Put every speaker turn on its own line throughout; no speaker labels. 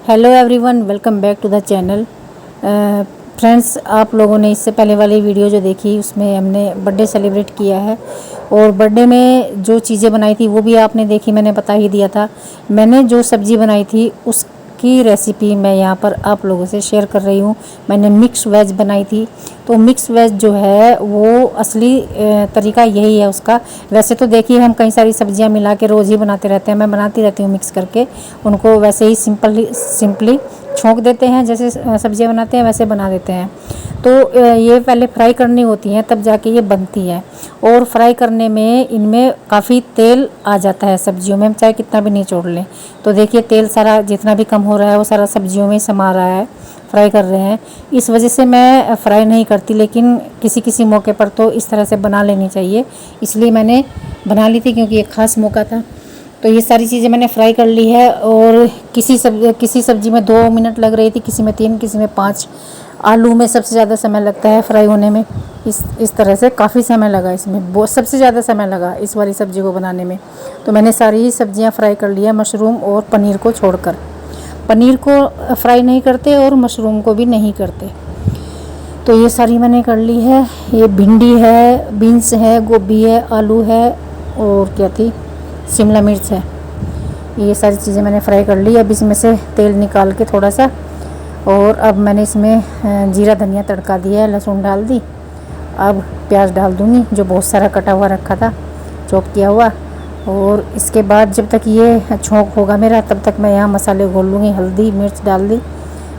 Hello everyone, welcome back to the channel. Friends, आप लोगों ने इससे पहले वाली वीडियो जो देखी उसमें हमने बर्थडे सेलिब्रेट किया है और बर्थडे में जो चीज़ें बनाई थी वो भी आपने देखी, मैंने बता ही दिया था। मैंने जो सब्ज़ी बनाई थी उसकी रेसिपी मैं यहाँ पर आप लोगों से शेयर कर रही हूँ। मैंने मिक्स वेज बनाई थी। तो मिक्स वेज जो है वो असली तरीका यही है उसका। वैसे तो देखिए हम कई सारी सब्जियां मिला के रोज़ ही बनाते रहते हैं, मैं बनाती रहती हूँ मिक्स करके उनको, वैसे ही सिंपली छोंक देते हैं, जैसे सब्जियां बनाते हैं वैसे बना देते हैं। तो ये पहले फ्राई करनी होती हैं तब जाके ये बनती है। और फ्राई करने में इनमें काफ़ी तेल आ जाता है सब्जियों में, चाहे कितना भी निचोड़ लें। तो देखिए तेल सारा जितना भी कम हो रहा है वो सारा सब्जियों में समा रहा है, फ्राई कर रहे हैं। इस वजह से मैं फ्राई नहीं करती, लेकिन किसी किसी मौके पर तो इस तरह से बना लेनी चाहिए, इसलिए मैंने बना ली थी क्योंकि एक ख़ास मौका था। तो ये सारी चीज़ें मैंने फ्राई कर ली है। और किसी सब्ज़ी में 2 मिनट लग रही थी, किसी में 3, किसी में 5। आलू में सबसे ज़्यादा समय लगता है फ्राई होने में। इस तरह से काफ़ी समय लगा, इसमें बहुत सबसे ज़्यादा समय लगा इस वाली सब्ज़ी को बनाने में। तो मैंने सारी सब्ज़ियाँ फ्राई कर ली है, मशरूम और पनीर को छोड़कर। पनीर को फ्राई नहीं करते और मशरूम को भी नहीं करते। तो ये सारी मैंने कर ली है। ये भिंडी है, बीन्स है, गोभी है, आलू है और क्या थी, शिमला मिर्च है। ये सारी चीज़ें मैंने फ्राई कर ली। अब इसमें से तेल निकाल के थोड़ा सा, और अब मैंने इसमें जीरा धनिया तड़का दिया है, लहसुन डाल दी। अब प्याज डाल दूँगी जो बहुत सारा कटा हुआ रखा था, चॉप किया हुआ। और इसके बाद जब तक ये छोंक होगा मेरा तब तक मैं यहाँ मसाले घोल लूँगी। हल्दी मिर्च डाल दी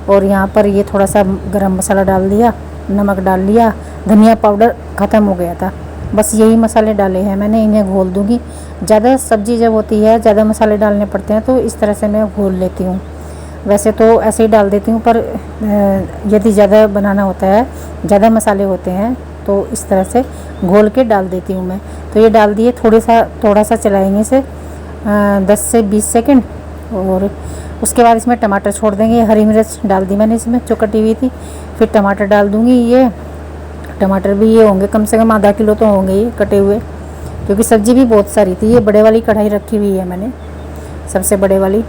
और यहाँ पर ये थोड़ा सा गरम मसाला डाल दिया, नमक डाल लिया, धनिया पाउडर ख़त्म हो गया था, बस यही मसाले डाले हैं मैंने। इन्हें घोल दूँगी। ज़्यादा सब्ज़ी जब होती है ज़्यादा मसाले डालने पड़ते हैं, तो इस तरह से मैं घोल लेती हूँ। वैसे तो ऐसे ही डाल देती हूँ, पर यदि ज़्यादा बनाना होता है, ज़्यादा मसाले होते हैं, तो इस तरह से घोल के डाल देती हूँ मैं। तो ये डाल दिए, थोड़ा सा चलाएंगे इसे 10 से 20 सेकंड। और उसके बाद इसमें टमाटर छोड़ देंगे। हरी मिर्च डाल दी मैंने इसमें जो कटी हुई थी। फिर टमाटर डाल दूँगी। ये टमाटर भी ये होंगे कम से कम आधा किलो तो होंगे ये कटे हुए, क्योंकि सब्ज़ी भी बहुत सारी थी। ये बड़े वाली कढ़ाई रखी हुई है मैंने, सबसे बड़े वाली।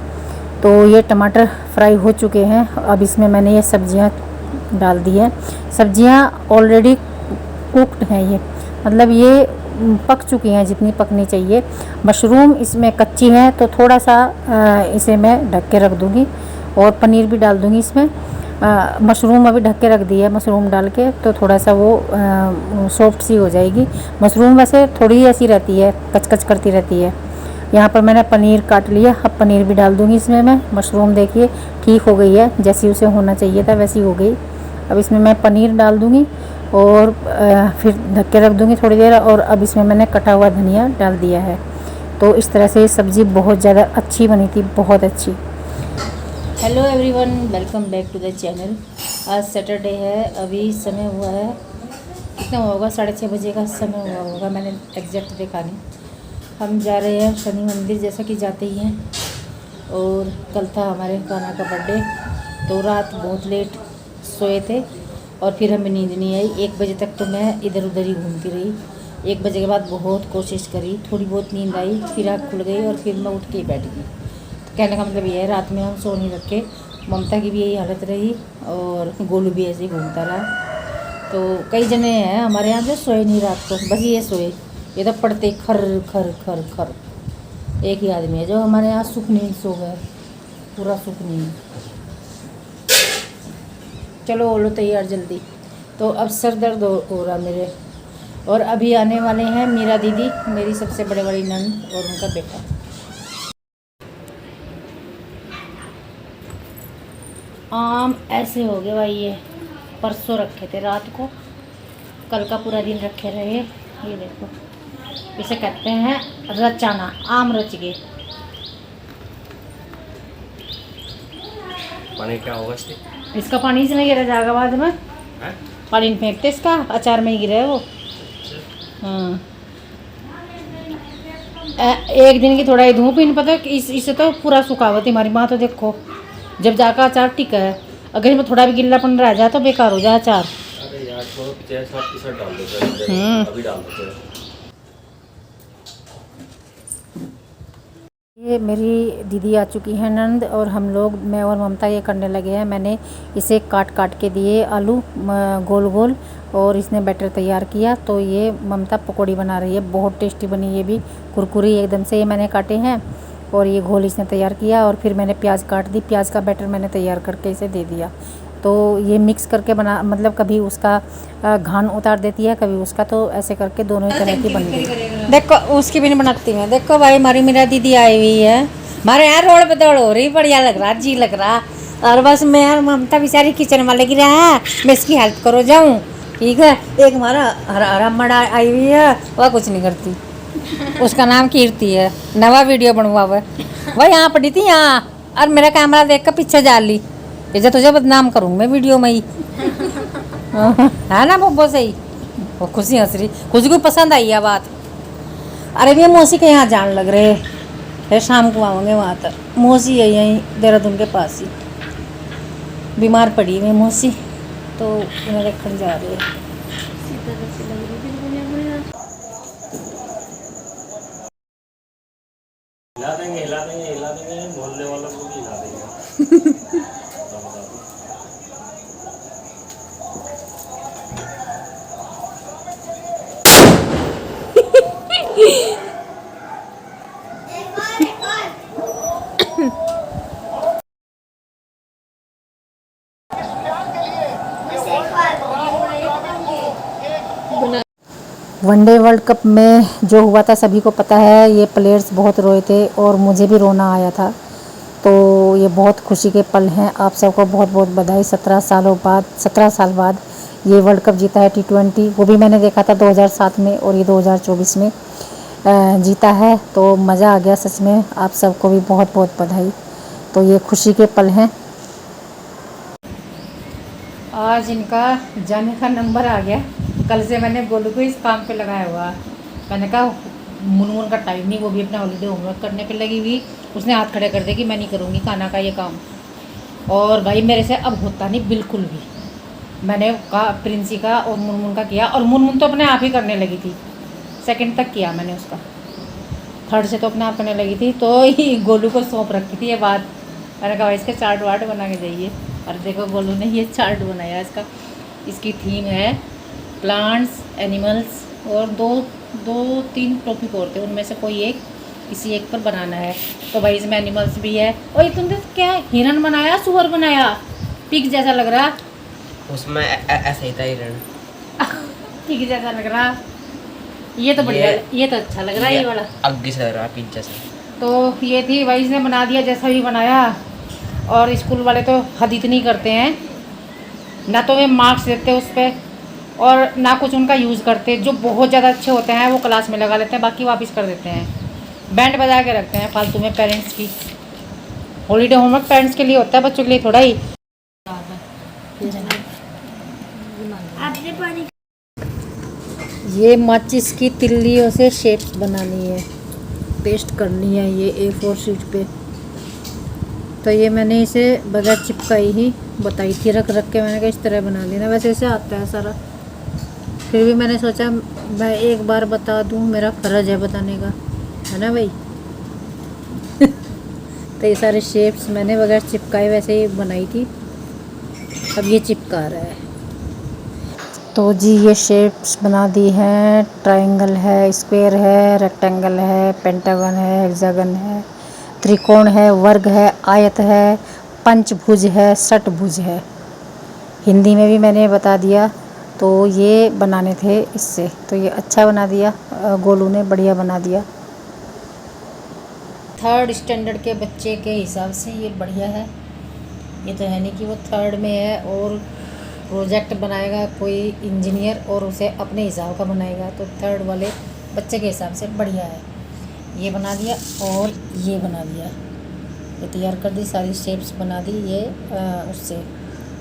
तो ये टमाटर फ्राई हो चुके हैं। अब इसमें मैंने ये सब्ज़ियाँ डाल दी है। सब्ज़ियाँ ऑलरेडी कुक्ड हैं, ये मतलब ये पक चुकी हैं जितनी पकनी चाहिए। मशरूम इसमें कच्ची है तो थोड़ा सा इसे मैं ढक के रख दूँगी। और पनीर भी डाल दूँगी इसमें। मशरूम अभी ढक के रख दी है, मशरूम डाल के तो थोड़ा सा वो सॉफ्ट सी हो जाएगी। मशरूम वैसे थोड़ी ऐसी रहती है, कचकच करती रहती है। यहाँ पर मैंने पनीर काट लिया, अब पनीर भी डाल दूँगी इसमें मैं। मशरूम देखिए ठीक हो गई है, जैसी उसे होना चाहिए था वैसी हो गई। अब इसमें मैं पनीर डाल दूँगी और फिर ढक के रख दूँगी थोड़ी देर। और अब इसमें मैंने कटा हुआ धनिया डाल दिया है। तो इस तरह से ये सब्ज़ी बहुत ज़्यादा अच्छी बनी थी, बहुत अच्छी। Hello everyone, welcome back to the channel. आज सैटरडे है, अभी समय हुआ है, कितना हुआ होगा, 6:30 बजे का समय हुआ होगा, मैंने एग्जैक्ट देखा नहीं। हम जा रहे हैं शनि मंदिर, जैसा कि जाते ही हैं। और कल था हमारे कान्हा का बर्थडे, तो रात बहुत लेट सोए थे और फिर हमें नींद नहीं आई। 1 बजे तक तो मैं इधर उधर ही घूमती रही। 1 बजे के बाद बहुत कोशिश करी, थोड़ी बहुत नींद आई, फिर आँख खुल गई और फिर मैं उठ के बैठ गई। तो कहने का मतलब ये है, रात में हम सो नहीं रखे। ममता की भी यही हालत रही और गोलू भी ऐसे ही घूमता रहा। तो कई जने हैं हमारे यहाँ जो सोए नहीं रात को, बस ये सोए, ये तो पढ़ते खर खर खर खर। एक ही आदमी है जो हमारे यहाँ सुख नींद सो गए, पूरा सुख नींद। चलो बोलो तैयार जल्दी। तो अब सर दर्द हो रहा मेरे। और अभी आने वाले हैं मीरा दीदी, मेरी सबसे बड़े बड़ी नंद और उनका बेटा। आम ऐसे हो गए भाई, ये परसों रखे थे रात को, कल का पूरा दिन रखे रहे। ये देखो, इसे कहते हैं रचाना, आम रच गए।
पानी क्या होगा
इसका पानी इसमें गिरा जाएगा बाद में। पानी नहीं फेंकते इसका, अचार में ही गिरा है वो। हाँ, एक दिन की थोड़ा ही धूप ही नहीं पता, इसे तो पूरा सुखावत हमारी माँ तो देखो, जब जाकर अचार टिका है, अगर इसमें थोड़ा भी गिल्लापन रह जाए तो बेकार हो जाए अचार।
अरे यार छोड़ो, पीछे सब की सब डाल दो, अभी डाल दो।
ये मेरी दीदी आ चुकी है नंद, और हम लोग, मैं और ममता, ये करने लगे हैं। मैंने इसे काट काट के दिए आलू गोल गोल, और इसने बैटर तैयार किया। तो ये ममता पकौड़ी बना रही है, बहुत टेस्टी बनी, ये भी कुरकुरी एकदम से। ये मैंने काटे हैं और ये घोल इसने तैयार किया, और फिर मैंने प्याज काट दी, प्याज का बैटर मैंने तैयार करके इसे दे दिया। तो ये मिक्स करके बना, मतलब कभी उसका घान उतार देती है, कभी उसका, तो ऐसे करके दोनों ही तरह की बन गई। देखो उसकी भी नहीं बनाती मैं। देखो भाई, हमारी मेरा दीदी आई हुई है, हमारे यहाँ रोड पे दौड़ हो रही, बढ़िया लग रहा, जी लग रहा। और बस मैं और ममता बेचारी किचन में लगी रहा, मैं इसकी हेल्प करो जाऊँ, ठीक है। एक हमारा हरा मड़ा आई हुई है, वह कुछ नहीं करती, उसका नाम कीर्ति है, नवा वीडियो बनवा हुआ है, वह यहाँ पड़ी थी यहाँ, और मेरा कैमरा देख कर पीछे जा ली, इसे तुझे बदनाम करूँ मैं वीडियो में ही। है ना बब्बो सही, वो खुशी हंस रही, खुशी को पसंद आई है बात। अरे भैया मौसी के यहाँ जान लग रहे, फिर शाम को आऊँगे वहाँ तक। मौसी है यहीं देहरादून के पास ही, बीमार पड़ी है मौसी, तो उन्हें देखने जा रही है।
हिला देंगे मोहल्ले वालों को भी हिला देंगे।
वनडे वर्ल्ड कप में जो हुआ था सभी को पता है, ये प्लेयर्स बहुत रोए थे और मुझे भी रोना आया था। तो ये बहुत खुशी के पल हैं। आप सबको बहुत बहुत बधाई। 17 साल बाद ये वर्ल्ड कप जीता है T20, वो भी मैंने देखा था 2007 में, और ये 2024 में जीता है। तो मज़ा आ गया सच में। आप सबको भी बहुत बहुत बधाई। तो ये खुशी के पल हैं। आज इनका जाने का नंबर आ गया। कल से मैंने गोलू को इस काम पे लगाया हुआ। मैंने कहा मुनमुन का टाइम नहीं, वो भी अपना हॉलीडे होमवर्क करने पे लगी हुई। उसने हाथ खड़े कर दिया कि मैं नहीं करूँगी खाना का ये काम। और भाई मेरे से अब होता नहीं बिल्कुल भी। मैंने कहा प्रिंसी का और मुनमुन का किया, और मुनमुन तो अपने आप ही करने लगी थी। सेकंड तक किया मैंने उसका, थर्ड से तो अपने आप करने लगी थी। तो ही गोलू को सौंप रखी थी ये बात। मैंने कहा इसके चार्ट वार्ट बना के जाइए। और देखो गोलू ने ये चार्ट बनाया इसका। इसकी थीम है प्लांट्स, एनिमल्स, और दो तीन टॉपिक और थे, उनमें से कोई एक, किसी एक पर बनाना है। तो भाई इसमें एनिमल्स भी है। और तुमने क्या हिरन बनाया, सुअर बनाया, पिग जैसा लग रहा।
उसमें ऐसा ही था हिरण,
पिग जैसा लग रहा। ये तो बढ़िया, ये तो अच्छा लग रहा है ये वाला,
अग्गी से लग रहा पिग जैसा।
तो ये थी भाई, इसने बना दिया जैसा भी बनाया। और स्कूल वाले तो हद इतनी करते हैं, ना तो वे मार्क्स देते उस पर, और ना कुछ उनका यूज़ करते। जो बहुत ज़्यादा अच्छे होते हैं वो क्लास में लगा लेते हैं, बाकी वापस कर देते हैं। बैंड बजा के रखते हैं फालतू में। पेरेंट्स की हॉलीडे होमवर्क पेरेंट्स के लिए होता है, बच्चों के लिए थोड़ा ही। ये माचिस की तिल्लियों से शेप्स बनानी है, पेस्ट करनी है ये A4 शीट पे। तो ये मैंने इसे बगैर चिपकाई ही बताई थी, रख के मैंने कहा इस तरह बना लेना। वैसे इसे आता है सारा, फिर भी मैंने सोचा मैं एक बार बता दूं, मेरा फ़र्ज़ है बताने का, है ना भाई। तो ये सारे शेप्स मैंने बगैर चिपकाए वैसे ही बनाई थी, अब ये चिपका रहा है। तो जी ये शेप्स बना दी हैं। ट्रायंगल है, स्क्वायर है, रेक्टेंगल है, पेंटागन है, हेक्सागन है, त्रिकोण है, वर्ग है, आयत है, पंचभुज है, षटभुज है। हिंदी में भी मैंने बता दिया। तो ये बनाने थे इससे, तो ये अच्छा बना दिया, गोलू ने बढ़िया बना दिया। 3rd स्टैंडर्ड के बच्चे के हिसाब से ये बढ़िया है। ये तो है नहीं कि वो 3rd में है और प्रोजेक्ट बनाएगा कोई इंजीनियर और उसे अपने हिसाब का बनाएगा, तो 3rd वाले बच्चे के हिसाब से बढ़िया है। ये बना दिया और ये बना दिया, ये तैयार कर दी, सारी शेप्स बना दी ये उससे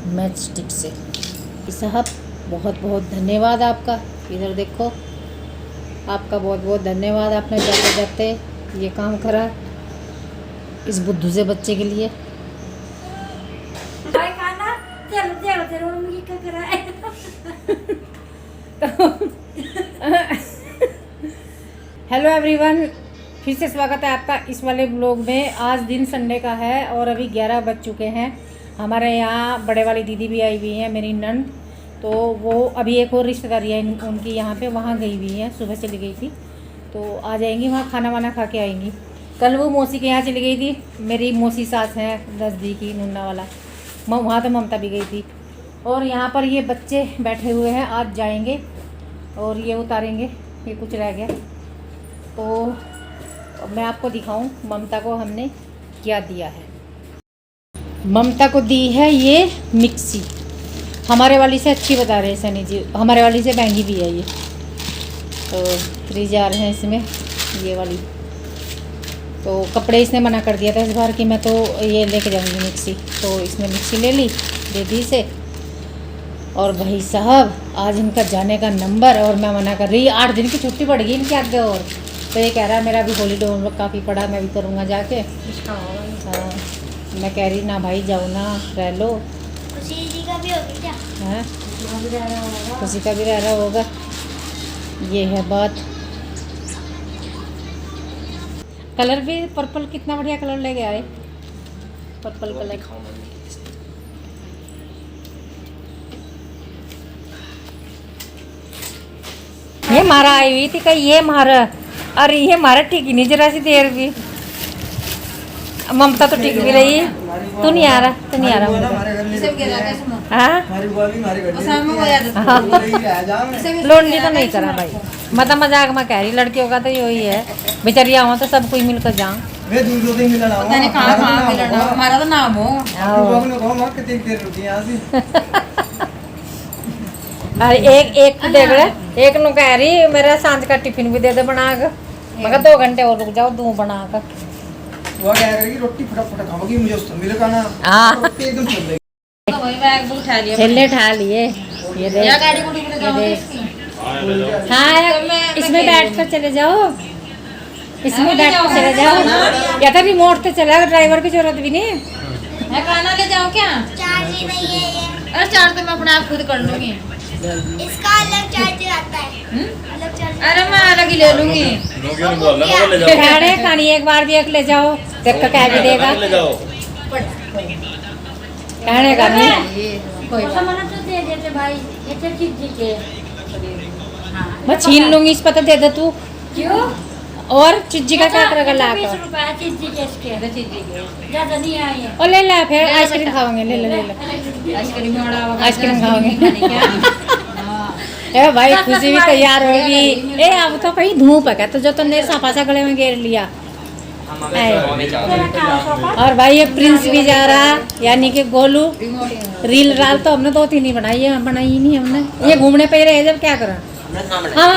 मैच स्टिक से। साहब बहुत बहुत धन्यवाद आपका। इधर देखो, आपका बहुत बहुत धन्यवाद, आपने जाते जाते ये काम करा इस बुद्धू से बच्चे के लिए। हेलो एवरीवन, फिर से स्वागत है आपका इस वाले ब्लॉग में। आज दिन संडे का है और अभी 11 बज चुके हैं। हमारे यहाँ बड़े वाली दीदी भी आई हुई है, मेरी नंद। तो वो अभी एक और रिश्तेदारी है उनकी यहाँ पे, वहाँ गई हुई है, सुबह चली गई थी। तो आ जाएंगी, वहाँ खाना वाना खा के आएंगी। कल वो मौसी के यहाँ चली गई थी, मेरी मौसी सास है नज़दीकी नूना वाला, वहाँ तो ममता भी गई थी। और यहाँ पर ये बच्चे बैठे हुए हैं, आज जाएंगे और ये उतारेंगे, ये कुछ रह गया। तो मैं आपको दिखाऊं ममता को हमने क्या दिया है। ममता को दी है ये मिक्सी, हमारे वाली से अच्छी बता रहे हैं सनी जी, हमारे वाली से महंगी भी है ये। तो 3 जार हैं इसमें, ये वाली। तो कपड़े इसने मना कर दिया था इस बार कि मैं तो ये लेके जाऊंगी मिक्सी, तो इसने मिक्सी ले ली, दे दी इसे। और भाई साहब आज इनका जाने का नंबर, और मैं मना कर रही, 8 दिन की छुट्टी पड़ गई इनके आगे। और तो ये कह रहा है मेरा भी हॉलीडे होमवर्क काफ़ी पड़ा, मैं भी करूँगा जाके। हाँ, मैं कह रही ना भाई जाओ ना, रह लो।
खुशी जी का भी होगी क्या?
हाँ, खुशी का भी रह रहा होगा, ये है बात। कलर भी पर्पल, कितना बढ़िया कलर ले गया है, पर्पल कलर। ये मारा आई हुई थी कहीं, ये मारा, अरे ये मारा ठीक ही नहीं जरा सी देर भी। ममता तो ठीक भी रही, तू नहीं आ रहा, तू नहीं आ रहा। लोडनी तो नहीं करा भाई, मतलब मजाक में कह रही, लड़कियों का तो यही है, बेचारी आओ तो सब कोई मिलकर जाऊँ।
हमारा तो नाम हो।
अरे एक तो देख रहे, एक नु कह रही मेरा सांझ का टिफिन भी दे दे बना कर, मगर 2 घंटे और रुक जाओ, दूं बना कर।
वो कह रही रोटी फटाफट खाओगी, मुझे उस मिल का ना रोटी एकदम चल जाएगी।
तो वही बैग बुक उठा लिया,
छेले उठा लिए, ये देख,
या गाड़ी गुड़ी में जाओ
हाँ इसमें बैठ कर चले जाओ, इसमें बैठ कर चले जाओ, या तो रिमोट से चला, ड्राइवर की जरूरत भी नहीं।
मैं खाना ले जाऊँ क्या?
चार्ज ही नहीं है ये।
अरे चार्ज तो मैं अपने आप खुद कर लूंगी।
इसका अलग चार्जर आता है, अलग चार्जर।
अरे मैं अलग ही ले लूंगी।
खाने खानी एक बार भी एक ले जाओ, देख कर कह भी देगा, खाने का नहीं।
मना तो दे देते भाई, ये तो चीज जी के।
मैं छीन लूंगी, इस पर तो दे दे तू।
क्यों?
और चिज्जी का क्या करेगा ला
20
कर?
रुपया चीज जी के इसके। ज्यादा नहीं आई है।
और ले ला, फिर आइसक्रीम खाओगे, ले ले ले ले,
आइसक्रीम
आइसक्रीम खाओगे। ए भाई खुशी भी तैयार होगी। ए अब तो भाई धूप है, तो जो तुमने साफा सा गले में घेर लिया। और भाई ये प्रिंस भी जा रहा, यानी कि गोलू। रील राल तो हमने 2-3 ही बनाई है, बनाई ही नहीं हमने, ये घूमने पे ही रहे, जब क्या करा। आवा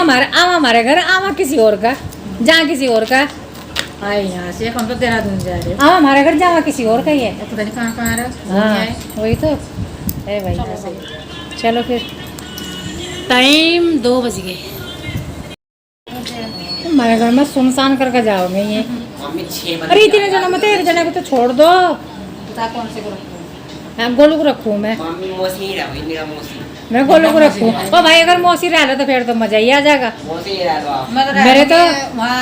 हमारे घर, आवा किसी और का, जहाँ किसी और का।
आए यहाँ से हम तो देहरादून जा रहे हैं।
आवा हमारे घर, जावा किसी और का ही है।
पता नहीं कहाँ आ रहा।
हाँ वही तो है भाई। चलो फिर, टाइम 2 बज गए। हमारे घर में सुनसान करके जाओगे ये। अरे इतने जना मत, 1 जना को तो छोड़ दो।
बता कौन से को रखूं?
हाँ गोलू को रखूँ मैं गोलू को रखूँ। ओ भाई अगर मौसी रह तो फिर तो मजा ही आ जाएगा। मेरे तो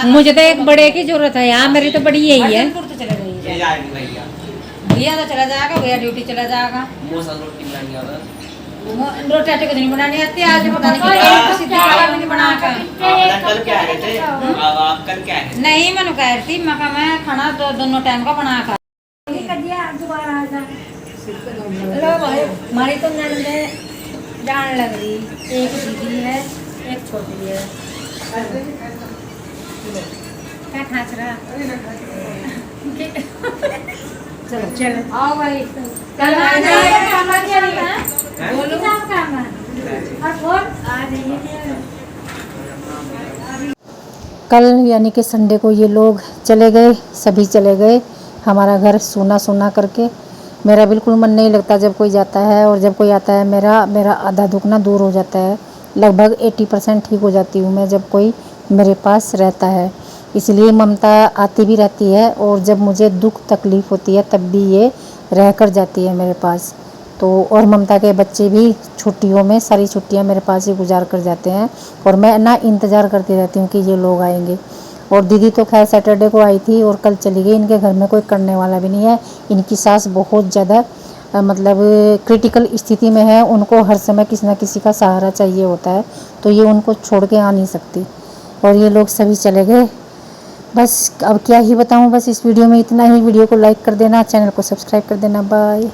मुझे तो एक बड़े की जरूरत है यहाँ, मेरी तो बड़ी यही है।
तो चले जाइए, भैया तो चला जाएगा, भैया ड्यूटी चला जाएगा। रोटी आटे को नहीं बनानी आती, आज पता नहीं सीधी वाला भी नहीं बना कर।
कल क्या है थे? आप कल क्या है?
नहीं मैंने कह रही थी, मैं खाना दोनों टाइम का बना कर।
लो भाई, हमारी तो नंदे जान लग रही, एक दीदी है, एक छोटी है। क्या खाच रहा? चलो चलो आओ भाई, कल आ जाए। बोलो काम है और फोन आ जाइए। कल यानी कि संडे को ये लोग चले गए, सभी चले गए, हमारा घर सूना सूना करके। मेरा बिल्कुल मन नहीं लगता जब कोई जाता है, और जब कोई आता है मेरा आधा दुखना दूर हो जाता है। लगभग 80% ठीक हो जाती हूँ मैं जब कोई मेरे पास रहता है। इसलिए ममता आती भी रहती है, और जब मुझे दुख तकलीफ़ होती है तब भी ये रह कर जाती है मेरे पास। तो और ममता के बच्चे भी छुट्टियों में सारी छुट्टियां मेरे पास ही गुजार कर जाते हैं, और मैं ना इंतज़ार करती रहती हूँ कि ये लोग आएंगे। और दीदी तो खैर सैटरडे को आई थी और कल चली गई। इनके घर में कोई करने वाला भी नहीं है। इनकी सास बहुत ज़्यादा मतलब क्रिटिकल स्थिति में है, उनको हर समय किसी ना किसी का सहारा चाहिए होता है, तो ये उनको छोड़ के आ नहीं सकती। और ये लोग सभी चले गए। बस अब क्या ही बताऊं, बस इस वीडियो में इतना ही। वीडियो को लाइक कर देना, चैनल को सब्सक्राइब कर देना। बाय।